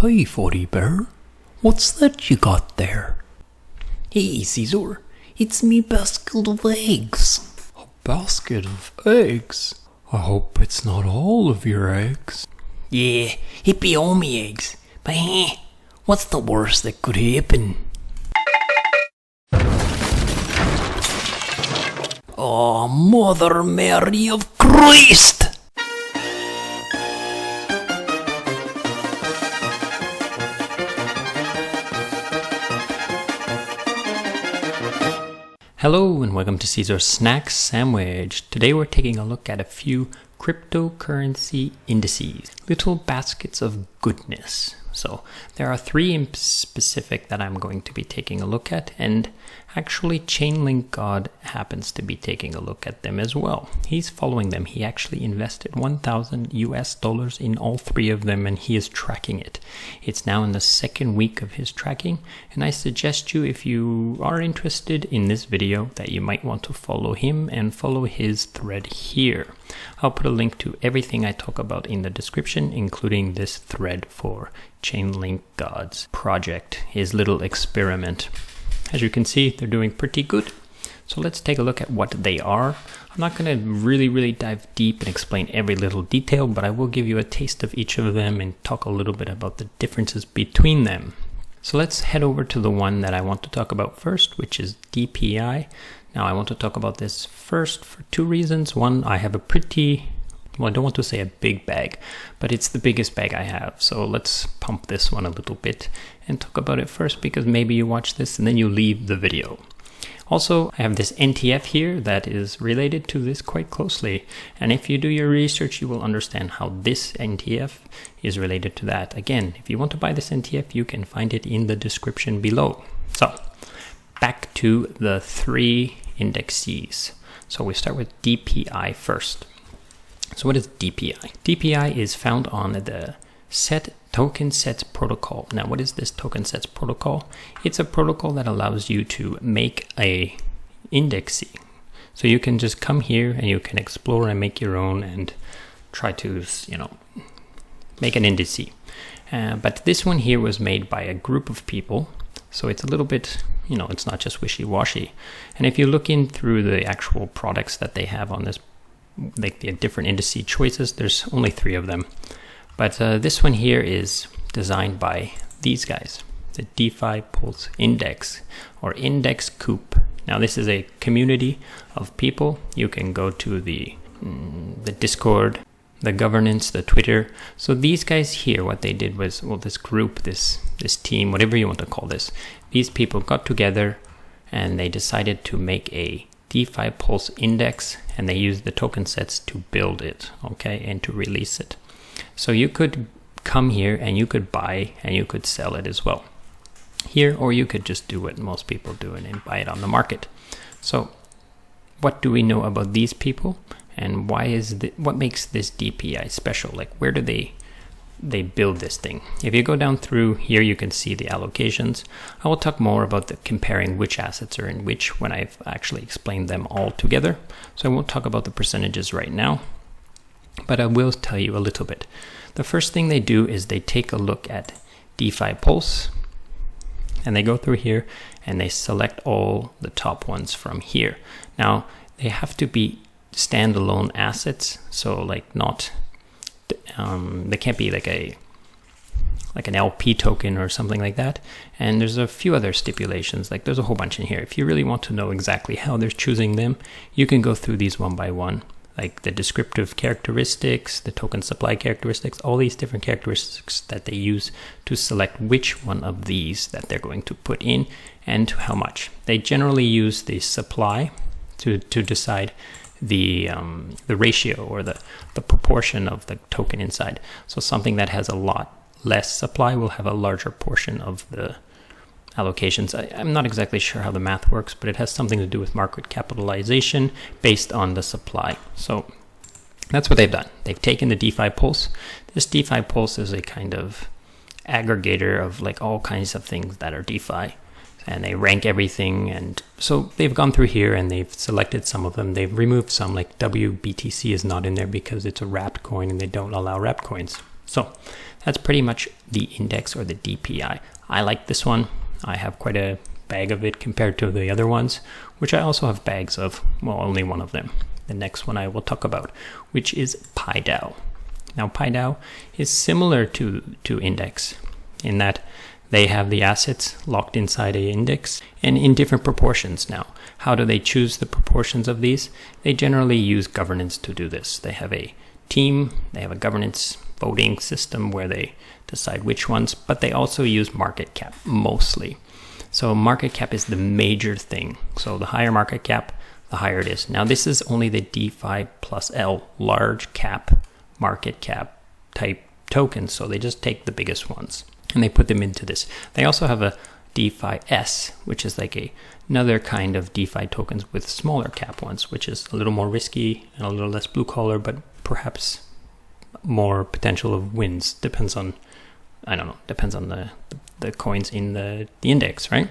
Hey, Forty Bear. What's that you got there? Hey, Ceazor. It's me basket of eggs. A basket of eggs? I hope it's not all of your eggs. Yeah, it be all me eggs. But what's the worst that could happen? Oh, Mother Mary of Christ! Hello and welcome to Ceazor's Snack Sandwich. Today we're taking a look at a few cryptocurrency indices, little baskets of goodness. So there are three in specific that I'm going to be taking a look at, and actually Chainlink God happens to be taking a look at them as well. He's following them. He actually invested $1,000 in all three of them, and he is tracking it. It's now in the second week of his tracking, and I suggest you, if you are interested in this video, that you might want to follow him and follow his thread here. I'll put a link to everything I talk about in the description, including this thread for Chainlink God's project, his little experiment. As you can see, they're doing pretty good. So let's take a look at what they are. I'm not going to really dive deep and explain every little detail, but I will give you a taste of each of them and talk a little bit about the differences between them. So let's head over to the one that I want to talk about first, which is DPI. Now I want to talk about this first for two reasons. One, I have a pretty, well, I don't want to say a big bag, but it's the biggest bag I have. So let's pump this one a little bit and talk about it first, because maybe you watch this and then you leave the video. Also, I have this NTF here that is related to this quite closely. And if you do your research, you will understand how this NTF is related to that. Again, if you want to buy this NTF, you can find it in the description below. So back to the three indexes. So we start with DPI first. So what is DPI? DPI is found on the token sets protocol. Now, what is this token sets protocol? It's a protocol that allows you to make a indexing. So you can just come here and you can explore and make your own and try to, make an indice. But this one here was made by a group of people. So it's a little bit, it's not just wishy-washy. And if you look in through the actual products that they have on this, like the different indice choices, there's only three of them. But this one here is designed by these guys, the DefiPulse Index or Index Coop. Now this is a community of people. You can go to the Discord, the governance, the Twitter. So these guys here, what they did was, well, this group, this team, whatever you want to call this, these people got together and they decided to make a DefiPulse index, and they used the token sets to build it, okay, and to release it. So you could come here and you could buy and you could sell it as well here, or you could just do what most people do and buy it on the market. So what do we know about these people, and what makes this DPI special? Like, where do they build this thing? If you go down through here, you can see the allocations. I will talk more about the comparing which assets are in which when I've actually explained them all together. So I won't talk about the percentages right now, but I will tell you a little bit. The first thing they do is they take a look at DefiPulse, and they go through here and they select all the top ones from here. Now they have to be standalone assets, so like not they can't be like an LP token or something like that. And there's a few other stipulations, like there's a whole bunch in here. If you really want to know exactly how they're choosing them, you can go through these one by one, like the descriptive characteristics, the token supply characteristics, all these different characteristics that they use to select which one of these that they're going to put in and how much. They generally use the supply to decide the ratio or the proportion of the token inside. So something that has a lot less supply will have a larger portion of the allocations. I'm not exactly sure how the math works, but it has something to do with market capitalization based on the supply. So that's what they've done. They've taken the DefiPulse. This DefiPulse is a kind of aggregator of like all kinds of things that are DeFi, and they rank everything. And so they've gone through here and they've selected some of them. They've removed some, like WBTC is not in there because it's a wrapped coin and they don't allow wrapped coins. So That's pretty much the index or the DPI. I like this one. I have quite a bag of it compared to the other ones, which I also have bags of, well, only one of them. The next one I will talk about, which is PieDao. Now PieDao is similar to index in that they have the assets locked inside a index and in different proportions. Now, how do they choose the proportions of these? They generally use governance to do this. They have a team, they have a governance voting system where they decide which ones, but they also use market cap mostly. So market cap is the major thing. So the higher market cap, the higher it is. Now this is only the Defi+L large cap market cap type tokens. So they just take the biggest ones and they put them into this. They also have a Defi+S, which is like another kind of DeFi tokens with smaller cap ones, which is a little more risky and a little less blue collar, but perhaps more potential of wins. Depends on, I don't know, depends on the coins in the index, right?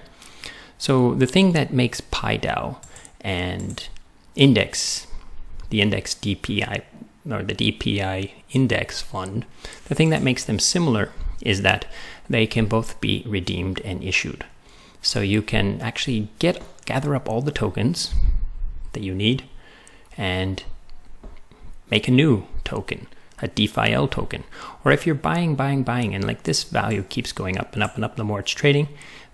So the thing that makes PieDao and index, the index DPI or the DPI index fund, the thing that makes them similar is that they can both be redeemed and issued. So you can actually gather up all the tokens that you need and make a new token, a Defi+L token. Or if you're buying, and like this value keeps going up and up and up the more it's trading,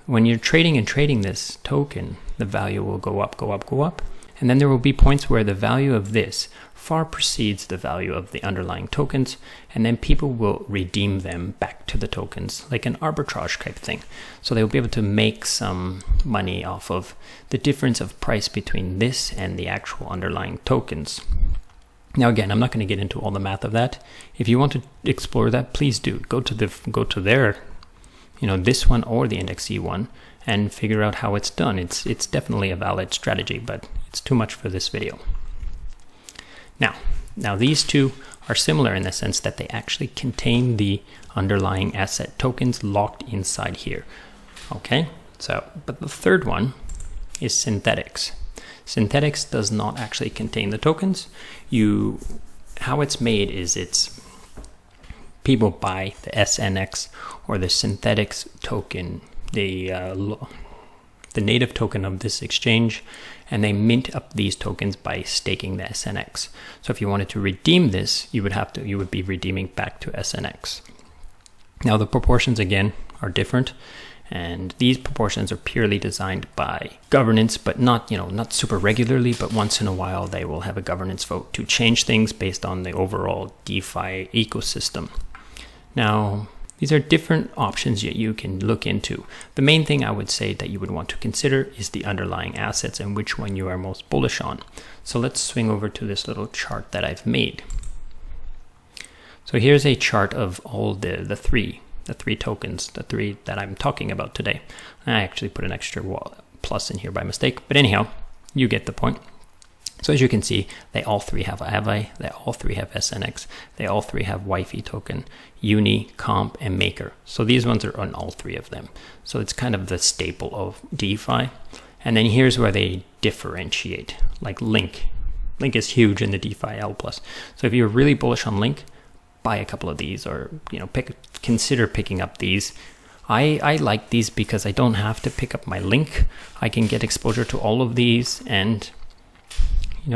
when you're trading this token, the value will go up. And then there will be points where the value of this far precedes the value of the underlying tokens, and then people will redeem them back to the tokens, like an arbitrage type thing. So they'll be able to make some money off of the difference of price between this and the actual underlying tokens. Now again, I'm not going to get into all the math of that. If you want to explore that, please do. Go to their, this one or the Index E one and figure out how it's done. It's definitely a valid strategy, but it's too much for this video. Now these two are similar in the sense that they actually contain the underlying asset tokens locked inside here. Okay, but the third one is Synthetix. Synthetix does not actually contain the tokens. How it's made is people buy the SNX or the Synthetix token, the native token of this exchange, and they mint up these tokens by staking the SNX. So if you wanted to redeem this, you would be redeeming back to SNX. Now the proportions again are different, and these proportions are purely designed by governance, but not super regularly, but once in a while they will have a governance vote to change things based on the overall DeFi ecosystem. Now, these are different options that you can look into. The main thing I would say that you would want to consider is the underlying assets and which one you are most bullish on. So let's swing over to this little chart that I've made. So here's a chart of all the three tokens, the three that I'm talking about today. I actually put an extra plus in here by mistake, but anyhow, you get the point. So as you can see, they all three have Avi, they all three have SNX, they all three have Wi-Fi token, Uni, Comp, and Maker. So these ones are on all three of them. So it's kind of the staple of DeFi. And then here's where they differentiate, like Link. Link is huge in the Defi+L+. So if you're really bullish on Link, buy a couple of these, or consider picking up these. I like these because I don't have to pick up my Link. I can get exposure to all of these and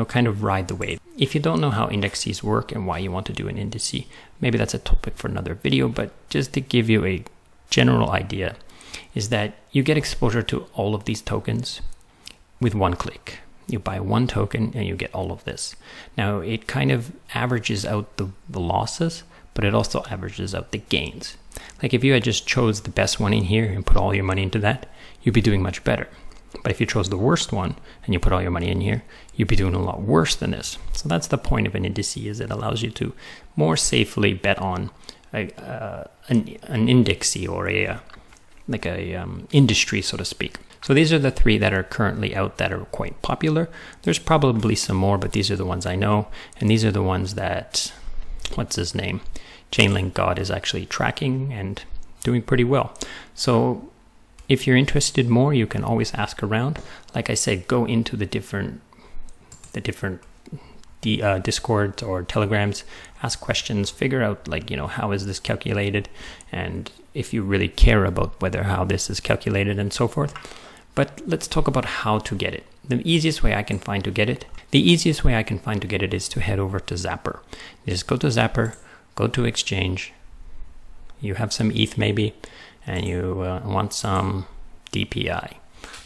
kind of ride the wave. If you don't know how indices work and why you want to do an index, maybe that's a topic for another video, but just to give you a general idea is that you get exposure to all of these tokens with one click. You buy one token and you get all of this. Now it kind of averages out the losses, but it also averages out the gains. Like if you had just chose the best one in here and put all your money into that, you'd be doing much better. But if you chose the worst one and you put all your money in here, you'd be doing a lot worse than this. So that's the point of an index, is it allows you to more safely bet on an index or a industry, so to speak. So these are the three that are currently out that are quite popular. There's probably some more, but these are the ones I know. And these are the ones that, what's his name? Chainlink God is actually tracking and doing pretty well. So if you're interested more, you can always ask around. Like I said, go into the different Discords or Telegrams, ask questions, figure out like, you know, how is this calculated, and if you really care about how this is calculated and so forth. But let's talk about how to get it. The easiest way I can find to get it is to head over to Zapper. You just go to Zapper, go to exchange. You have some ETH maybe, and you want some DPI.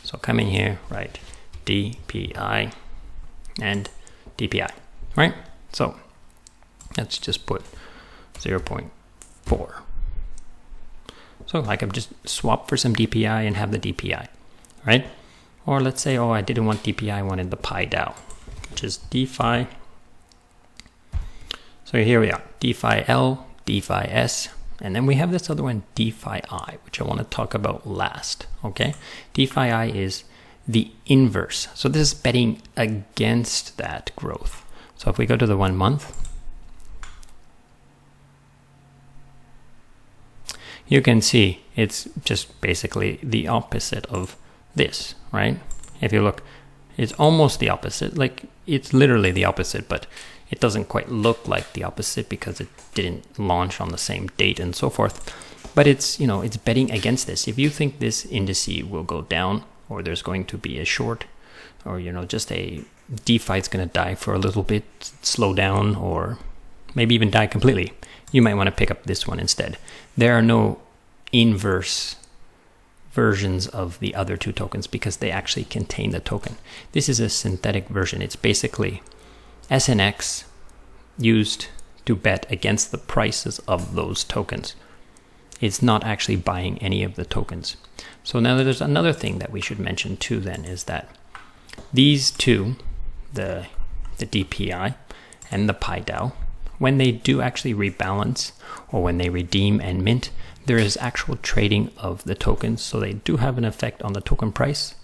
So come in here, write DPI and DPI, right? So let's just put 0.4. So I could just swap for some DPI and have the DPI, right? Or let's say, oh, I didn't want DPI, I wanted the PieDao, which is DeFi. So here we are, Defi+L, Defi+S, and then we have this other one, Defi+I, which I want to talk about last, okay? Defi+I is the inverse. So this is betting against that growth. So if we go to the 1 month, you can see it's just basically the opposite of this, right? If you look, it's almost the opposite. Like, it's literally the opposite, but it doesn't quite look like the opposite because it didn't launch on the same date and so forth. But it's, you know, it's betting against this. If you think this indice will go down, or there's going to be a short, or, you know, just a DeFi is going to die for a little bit, slow down, or maybe even die completely, you might want to pick up this one instead. There are no inverse versions of the other two tokens because they actually contain the token. This is a synthetic version. It's basically SNX used to bet against the prices of those tokens. It's not actually buying any of the tokens. So now there's another thing that we should mention too then, is that these two, the DPI and the PieDao, when they do actually rebalance or when they redeem and mint, there is actual trading of the tokens. So they do have an effect on the token price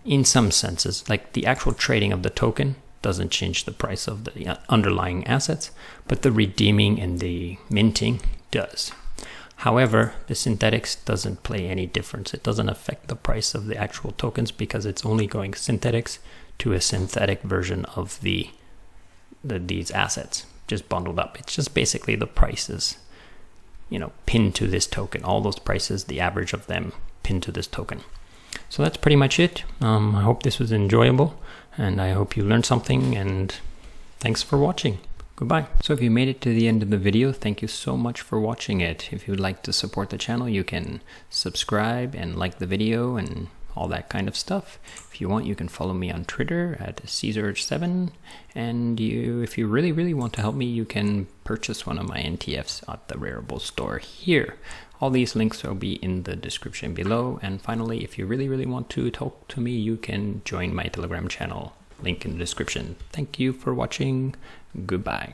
in some senses. Like, the actual trading of the token doesn't change the price of the underlying assets, but the redeeming and the minting does. However, the Synthetix doesn't play any difference. It doesn't affect the price of the actual tokens because it's only going Synthetix to a synthetic version of these assets, just bundled up. It's just basically the prices, you know, pinned to this token. All those prices, the average of them pinned to this token. So that's pretty much it. I hope this was enjoyable, and I hope you learned something, and thanks for watching. Goodbye. So if you made it to the end of the video, thank you so much for watching it. If you would like to support the channel, you can subscribe and like the video and all that kind of stuff. If you want, you can follow me on Twitter at Ceazor7. And if you really want to help me, you can purchase one of my NTFs at the Rarible store here. All these links will be in the description below. And finally, if you really want to talk to me, you can join my Telegram channel. Link in the description. Thank you for watching. Goodbye.